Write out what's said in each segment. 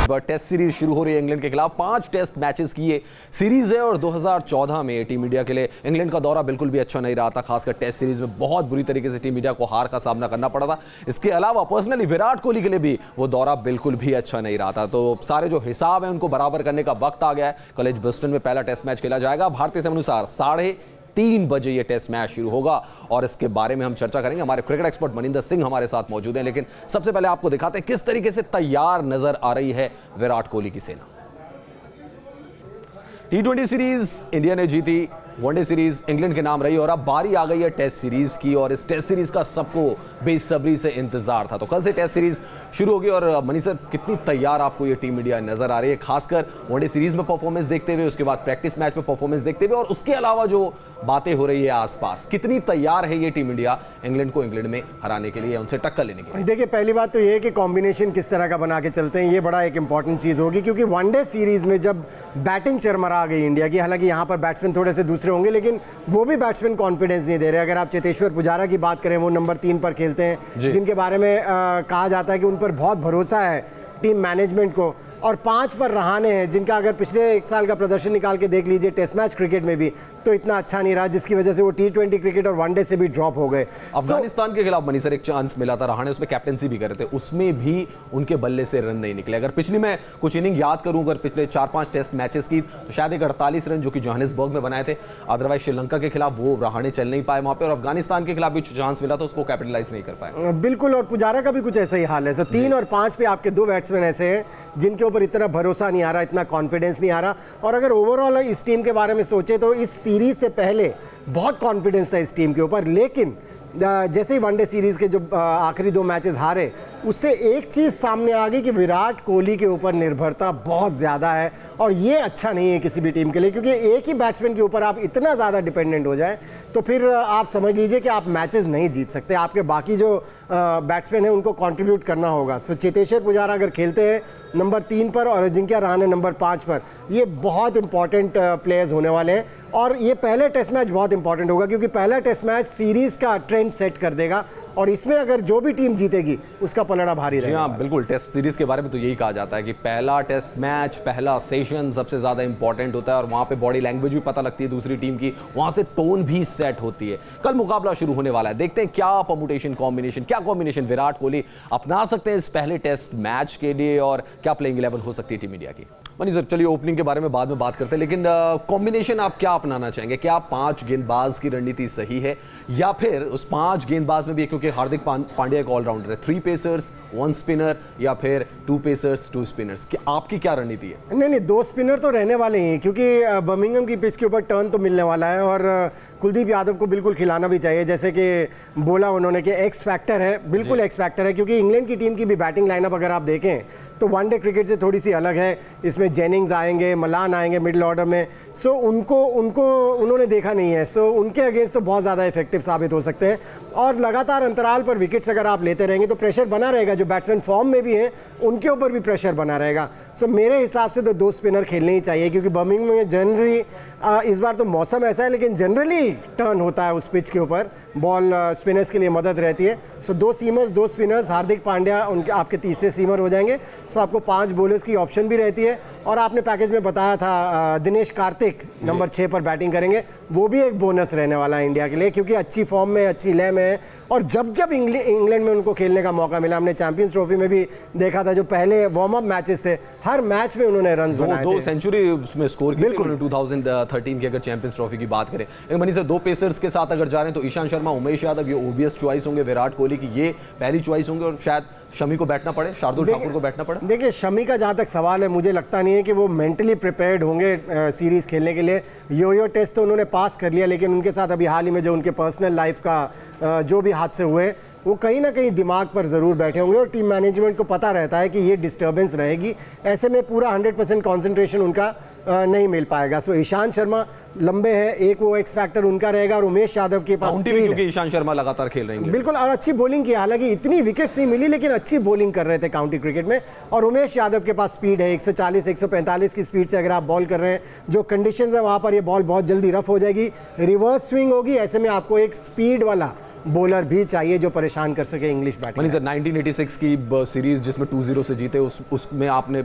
Test series शुरू हो रही है इंग्लैंड के खिलाफ। 5 टेस्ट मैचेस की ये सीरीज है और 2014 में टीम इंडिया के लिए इंग्लैंड का दौरा बिल्कुल भी अच्छा नहीं रहा था। खासकर टेस्ट सीरीज में बहुत बुरी तरीके से टीम इंडिया को हार का सामना करना पड़ा था। इसके अलावा पर्सनली विराट कोहली के लिए भी वो दौरा बिल्कुल भी अच्छा नहीं रहा था। तो सारे जो हिसाब है उनको बराबर करने का वक्त आ गया है। कल एजबस्टन में पहला टेस्ट मैच खेला जाएगा। भारतीय समय अनुसार 3:30 बजे ये टेस्ट मैच शुरू होगा और इसके बारे में हम चर्चा करेंगे। हमारे क्रिकेट एक्सपर्ट मनिंदर सिंह हमारे साथ मौजूद हैं। लेकिन सबसे पहले आपको दिखाते हैं किस तरीके से तैयार नजर आ रही है विराट कोहली की सेना। T20 सीरीज इंडिया ने जीती, वनडे सीरीज इंग्लैंड के नाम रही और अब बारी आ गई है टेस्ट सीरीज की और इस टेस्ट सीरीज का सबको बेसब्री से इंतजार था। तो कल से टेस्ट सीरीज शुरू होगी और मनी सर, कितनी तैयार आपको ये टीम इंडिया नजर आ रही है, खासकर वनडे सीरीज में परफॉर्मेंस देखते हुए, उसके बाद प्रैक्टिस मैच में परफॉर्मेंस देखते हुए और उसके अलावा जो बातें हो रही है आसपास, कितनी तैयार है ये टीम इंडिया इंग्लैंड को इंग्लैंड में हराने के लिए, उनसे टक्कर लेने के लिए? देखिए, पहली बात तो ये है कि कॉम्बिनेशन किस तरह का बना के चलते हैं, ये बड़ा एक इंपॉर्टेंट चीज़ होगी। क्योंकि वनडे सीरीज में जब बैटिंग चरमरा आ गई इंडिया की, हालांकि यहाँ पर बैट्समैन थोड़े से दूसरे होंगे लेकिन वो भी बैट्समैन कॉन्फिडेंस नहीं दे रहे। अगर आप चेतेश्वर पुजारा की बात करें, वो नंबर 3 पर खेलते हैं, जिनके बारे में कहा जाता है कि उन पर बहुत भरोसा है टीम मैनेजमेंट को। और 5 पर रहाणे हैं, जिनका अगर पिछले 1 साल का प्रदर्शन निकाल के देख लीजिए टेस्ट मैच क्रिकेट में भी, तो इतना अच्छा नहीं रहा, जिसकी वजह से वो T20 क्रिकेट और वनडे से भी ड्रॉप हो गए। अफगानिस्तान के खिलाफ मनी सर एक चांस मिला था, रहाणे उसमें कैप्टनसी भी कर रहे थे, उसमें भी उनके बल्ले से रन नहीं निकले। अगर पिछली मैं कुछ इनिंग याद करूं, अगर पिछले 4-5 टेस्ट मैचेस की, तो शायद एक 48 रन जो कि जोहानिसबर्ग में बनाए थे। अदरवाइज श्रीलंका के खिलाफ वो रहाणे चल नहीं पाए वहां पर, और अफगानिस्तान के खिलाफ भी चांस मिला था, उसको कैपिटलाइज नहीं कर पाए। बिल्कुल, और पुजारा का भी कुछ ऐसा ही हाल है। 3 और 5 पे आपके 2 बैट्समैन ऐसे हैं जिनके ऊपर इतना भरोसा नहीं आ रहा, इतना कॉन्फिडेंस नहीं आ रहा। और अगर ओवरऑल इस टीम के बारे में सोचे तो इस सीरीज से पहले बहुत कॉन्फिडेंस था इस टीम के ऊपर, लेकिन जैसे ही वनडे सीरीज के जो आखिरी 2 मैचेस हारे, उससे एक चीज़ सामने आ गई कि विराट कोहली के ऊपर निर्भरता बहुत ज़्यादा है और ये अच्छा नहीं है किसी भी टीम के लिए। क्योंकि एक ही बैट्समैन के ऊपर आप इतना ज़्यादा डिपेंडेंट हो जाए तो फिर आप समझ लीजिए कि आप मैचेस नहीं जीत सकते। आपके बाकी जो बैट्समैन हैं उनको कंट्रीब्यूट करना होगा। सो चेतेश्वर पुजारा अगर खेलते हैं नंबर 3 पर और अजिंक्य रहाणे नंबर 5 पर, ये बहुत इंपॉर्टेंट प्लेयर्स होने वाले हैं। और ये पहले टेस्ट मैच बहुत इंपॉर्टेंट होगा क्योंकि पहला टेस्ट मैच सीरीज़ का ट्रेंड सेट कर देगा और इसमें अगर जो भी टीम जीतेगी उसका पलड़ा भारी रहेगा। हाँ बिल्कुल, टेस्ट सीरीज के बारे में तो यही कहा जाता है कि पहला टेस्ट मैच, पहला सेशन सबसे ज़्यादा इंपॉर्टेंट होता है और वहाँ पे बॉडी लैंग्वेज भी पता लगती है दूसरी टीम की, वहाँ से टोन भी सेट होती है। कल मुकाबला शुरू होने वाला है, देखते हैं क्या परमुटेशन कॉम्बिनेशन, क्या कॉम्बिनेशन विराट कोहली अपना सकते हैं इस पहले टेस्ट मैच के लिए और क्या प्लेइंग 11 हो सकती है टीम इंडिया की। मनी सर, चलिए ओपनिंग के बारे में बाद में बात करते हैं, लेकिन कॉम्बिनेशन आप क्या अपनाना चाहेंगे? क्या 5 गेंदबाज की रणनीति सही है या फिर उस 5 गेंदबाज में भी, क्योंकि हार्दिक पांड्या एक ऑलराउंडर है, 3 पेसर्स 1 स्पिनर या फिर 2 पेसर्स 2 स्पिनर्स, कि आपकी क्या रणनीति है? नहीं, 2 स्पिनर तो रहने वाले हैं क्योंकि बर्मिंघम की पिच के ऊपर टर्न तो मिलने वाला है और कुलदीप यादव को बिल्कुल खिलाना भी चाहिए। जैसे कि बोला उन्होंने कि एक्स फैक्टर है, बिल्कुल एक्स फैक्टर है। क्योंकि इंग्लैंड की टीम की भी बैटिंग लाइनअप अगर आप देखें तो वनडे क्रिकेट से थोड़ी सी अलग है। इसमें जेनिंग्स आएंगे, मलान आएंगे मिडिल ऑर्डर में। सो उनको उन्होंने देखा नहीं है, सो उनके अगेंस्ट तो बहुत ज़्यादा इफेक्टिव साबित हो सकते हैं। और लगातार अंतराल पर विकेट्स अगर आप लेते रहेंगे तो प्रेशर बना रहेगा, जो बैट्समैन फॉर्म में भी हैं उनके ऊपर भी प्रेशर बना रहेगा। सो मेरे हिसाब से तो 2 स्पिनर खेलने ही चाहिए क्योंकि बर्मिंघम में जनरली इस बार तो मौसम ऐसा है लेकिन जनरली टर्न होता है उस पिच के ऊपर, बॉल स्पिनर्स के लिए मदद रहती है। सो 2 सीमर्स 2 स्पिनर्स, हार्दिक पांड्या उनके आपके तीसरे सीमर हो जाएंगे। सो आपको 5 बॉलर्स की ऑप्शन भी रहती है। और आपने पैकेज में बताया था दिनेश कार्तिक नंबर 6 पर बैटिंग करेंगे, वो भी एक बोनस रहने वाला है इंडिया के लिए क्योंकि अच्छी फॉर्म में, अच्छी लय में है। और जब जब इंग्लैंड में उनको खेलने का मौका मिला, हमने चैंपियंस ट्रॉफी में भी देखा था, जो पहले वार्म अप मैचेस थे हर मैच में उन्होंने रन बनाए थे। 2 सेंचुरी उसमें स्कोर की थी 2013 की अगर चैंपियंस ट्रॉफी की बात करें। मनी सर, 2 पेसर्स के साथ अगर जा रहे हैं तो ईशांत शर्मा, उमेश यादव, ये ओबीएस चॉइस होंगे विराट कोहली की, ये पहली चॉइस होंगे और शायद शमी को बैठना पड़े, शार्दुल ठाकुर को बैठना पड़े। देखिए, शमी का जहाँ तक सवाल है, मुझे लगता नहीं है कि वो मेंटली प्रिपेयर्ड होंगे सीरीज़ खेलने के लिए। यो टेस्ट तो उन्होंने पास कर लिया लेकिन उनके साथ अभी हाल ही में जो उनके पर्सनल लाइफ का जो भी हादसे हुए, वो कहीं ना कहीं दिमाग पर ज़रूर बैठे होंगे और टीम मैनेजमेंट को पता रहता है कि ये डिस्टर्बेंस रहेगी। ऐसे में पूरा 100% कॉन्सेंट्रेशन उनका नहीं मिल पाएगा। सो ईशांत शर्मा लंबे हैं, एक वो एक्स फैक्टर उनका रहेगा और उमेश यादव के पास स्पीड, क्योंकि ईशांत शर्मा लगातार खेल रहे हैं बिल्कुल, और अच्छी बॉलिंग की, हालांकि इतनी विकेट्स नहीं मिली लेकिन अच्छी बॉलिंग कर रहे थे काउंटी क्रिकेट में। और उमेश यादव के पास स्पीड है, 140-145 की स्पीड से अगर आप बॉल कर रहे हैं, जो कंडीशंस है वहाँ पर ये बॉल बहुत जल्दी रफ हो जाएगी, रिवर्स स्विंग होगी। ऐसे में आपको एक स्पीड वाला बॉलर भी चाहिए जो परेशान कर सके इंग्लिश बैटिंग। मनी सर 1986 की सीरीज जिसमें 2-0 से जीते उसमें आपने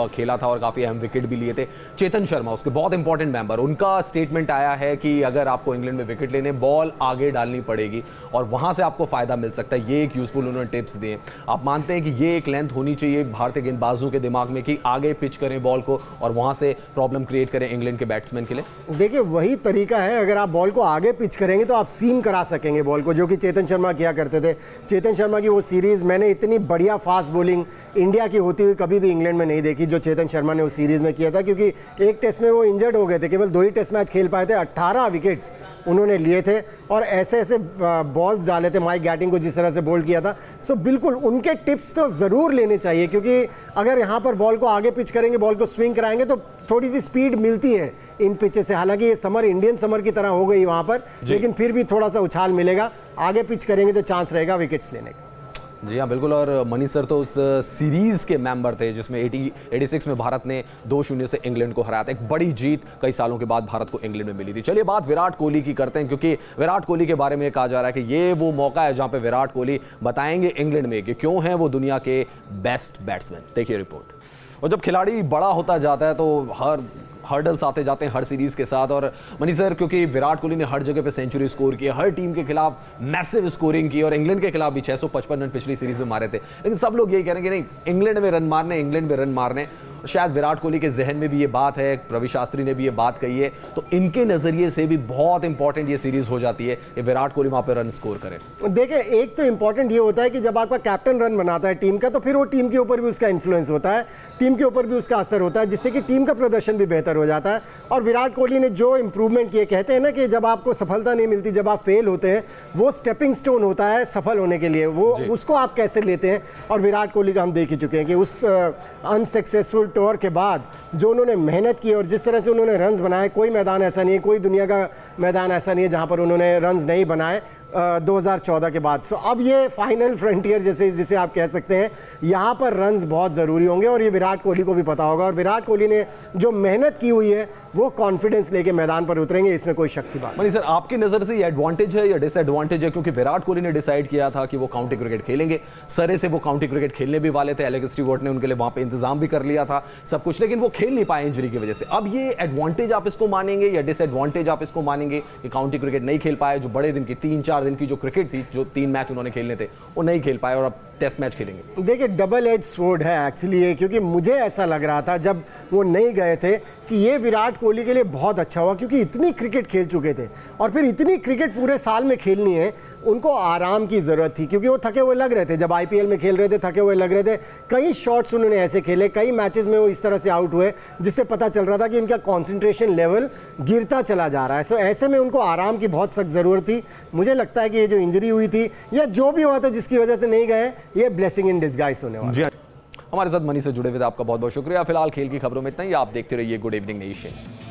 खेला था और काफ़ी अहम विकेट भी लिए थे। चेतन शर्मा उसके बहुत इंपॉर्टेंट मेंबर, उनका स्टेटमेंट आया है कि अगर आपको इंग्लैंड में विकेट लेने बॉल आगे डालनी पड़ेगी और वहां से आपको फायदा मिल सकता है। ये एक यूजफुल उन्होंने टिप्स दिए। आप मानते हैं कि ये एक लेंथ होनी चाहिए भारतीय गेंदबाजों के दिमाग में कि आगे पिच करें बॉल को और वहां से प्रॉब्लम क्रिएट करें इंग्लैंड के बैट्समैन के लिए? देखिए वही तरीका है, अगर आप बॉल को आगे पिच करेंगे तो आप सीम करा सकेंगे बॉल को, जो कि चेतन शर्मा किया करते थे। चेतन शर्मा की वो सीरीज मैंने इतनी बढ़िया फास्ट बॉलिंग इंडिया की होती हुई कभी भी इंग्लैंड में नहीं देखी जो चेतन शर्मा ने उस सीरीज में किया था, क्योंकि एक टेस्ट में वो इंजर्ड हो गए थे, केवल 2 ही टेस्ट मैच खेल पाए थे। 18 विकेट्स उन्होंने लिए थे और ऐसे ऐसे बॉल्स डाले थे माइक गैटिंग को जिस तरह से बोल्ड किया था। सो बिल्कुल उनके टिप्स तो ज़रूर लेने चाहिए, क्योंकि अगर यहाँ पर बॉल को आगे पिच करेंगे, बॉल को स्विंग कराएंगे तो थोड़ी सी स्पीड मिलती है इन पिचेस से। हालांकि ये समर इंडियन समर की तरह हो गई वहाँ पर, लेकिन फिर भी थोड़ा सा उछाल मिलेगा। आगे पिच करेंगे तो चांस रहेगा विकेट्स लेने का। जी हाँ बिल्कुल। और मनी सर तो उस सीरीज के मेंबर थे जिसमें 86 में भारत ने 2-0 से इंग्लैंड को हराया था। एक बड़ी जीत कई सालों के बाद भारत को इंग्लैंड में मिली थी। चलिए बात विराट कोहली की करते हैं, क्योंकि विराट कोहली के बारे में कहा जा रहा है कि ये वो मौका है जहां पे विराट कोहली बताएंगे इंग्लैंड में कि क्यों है वो दुनिया के बेस्ट बैट्समैन। देखिए रिपोर्ट। और जब खिलाड़ी बड़ा होता जाता है तो हर्डल्स आते जाते हैं हर सीरीज के साथ। और मनी सर क्योंकि विराट कोहली ने हर जगह पे सेंचुरी स्कोर की, हर टीम के खिलाफ मैसिव स्कोरिंग की और इंग्लैंड के खिलाफ भी 655 रन पिछली सीरीज में मारे थे, लेकिन सब लोग यही कह रहे हैं कि नहीं इंग्लैंड में रन मारने, इंग्लैंड में रन मारने। शायद विराट कोहली के जहन में भी ये बात है, रवि शास्त्री ने भी ये बात कही है, तो इनके नजरिए से भी बहुत इंपॉर्टेंट ये सीरीज हो जाती है कि विराट कोहली वहां पे रन स्कोर करें। देखिए एक तो इंपॉर्टेंट ये होता है कि जब आपका कैप्टन रन बनाता है टीम का, तो फिर वो टीम के ऊपर भी उसका इन्फ्लुएंस होता है, टीम के ऊपर भी उसका असर होता है, जिससे कि टीम का प्रदर्शन भी बेहतर हो जाता है। और विराट कोहली ने जो इंप्रूवमेंट किए, कहते हैं ना कि जब आपको सफलता नहीं मिलती, जब आप फेल होते हैं, वो स्टेपिंग स्टोन होता है सफल होने के लिए, वो उसको आप कैसे लेते हैं। और विराट कोहली का हम देख ही चुके हैं कि उस अनसक्सेसफुल टूर के बाद जो उन्होंने मेहनत की और जिस तरह से उन्होंने रन्स बनाए, कोई मैदान ऐसा नहीं है, कोई दुनिया का मैदान ऐसा नहीं है जहां पर उन्होंने रन्स नहीं बनाए 2014 के बाद। सो अब ये फाइनल फ्रंटियर जिसे आप कह सकते हैं, यहाँ पर रन्स बहुत ज़रूरी होंगे और ये विराट कोहली को भी पता होगा। और विराट कोहली ने जो मेहनत की हुई है वो कॉन्फिडेंस लेके मैदान पर उतरेंगे, इसमें कोई शक की बात नहीं। सर आपकी नज़र से ये एडवांटेज है या डिसएडवांटेज है? क्योंकि विराट कोहली ने डिसाइड किया था कि वो काउंटी क्रिकेट खेलेंगे, सरे से वो काउंटी क्रिकेट खेलने भी वाले थे, एलेक्स स्टीवर्ट ने उनके लिए वहाँ पे इंतजाम भी कर लिया था सब कुछ, लेकिन वो खेल नहीं पाए इंजरी की वजह से। अब ये एडवांटेज आप इसको मानेंगे या डिसएडवांटेज आप इसको मानेंगे कि काउंटी क्रिकेट नहीं खेल पाए, जो बड़े दिन की 3-4 दिन की जो क्रिकेट थी, जो 3 मैच उन्होंने खेलने थे वो नहीं खेल पाए और अब टेस्ट मैच खेलेंगे? देखिए डबल एज स्वॉर्ड है एक्चुअली ये, क्योंकि मुझे ऐसा लग रहा था जब वो नहीं गए थे कि ये विराट कोहली के लिए बहुत अच्छा हुआ, क्योंकि इतनी क्रिकेट खेल चुके थे और फिर इतनी क्रिकेट पूरे साल में खेलनी है, उनको आराम की ज़रूरत थी, क्योंकि वो थके हुए लग रहे थे। जब आईपीएल में खेल रहे थे थके हुए लग रहे थे, कई शॉट्स उन्होंने ऐसे खेले, कई मैचेस में वो इस तरह से आउट हुए जिससे पता चल रहा था कि इनका कॉन्सेंट्रेशन लेवल गिरता चला जा रहा है। सो ऐसे में उनको आराम की बहुत सख्त ज़रूरत थी। मुझे लगता है कि ये जो इंजरी हुई थी या जो भी हुआ था जिसकी वजह से नहीं गए, ये ब्लेसिंग इन डिस्गाइज होने वाला है। हमारे साथ मनी से जुड़े हुए आपका बहुत बहुत शुक्रिया। फिलहाल खेल की खबरों में इतना ही। आप देखते रहिए गुड इवनिंग नेशन।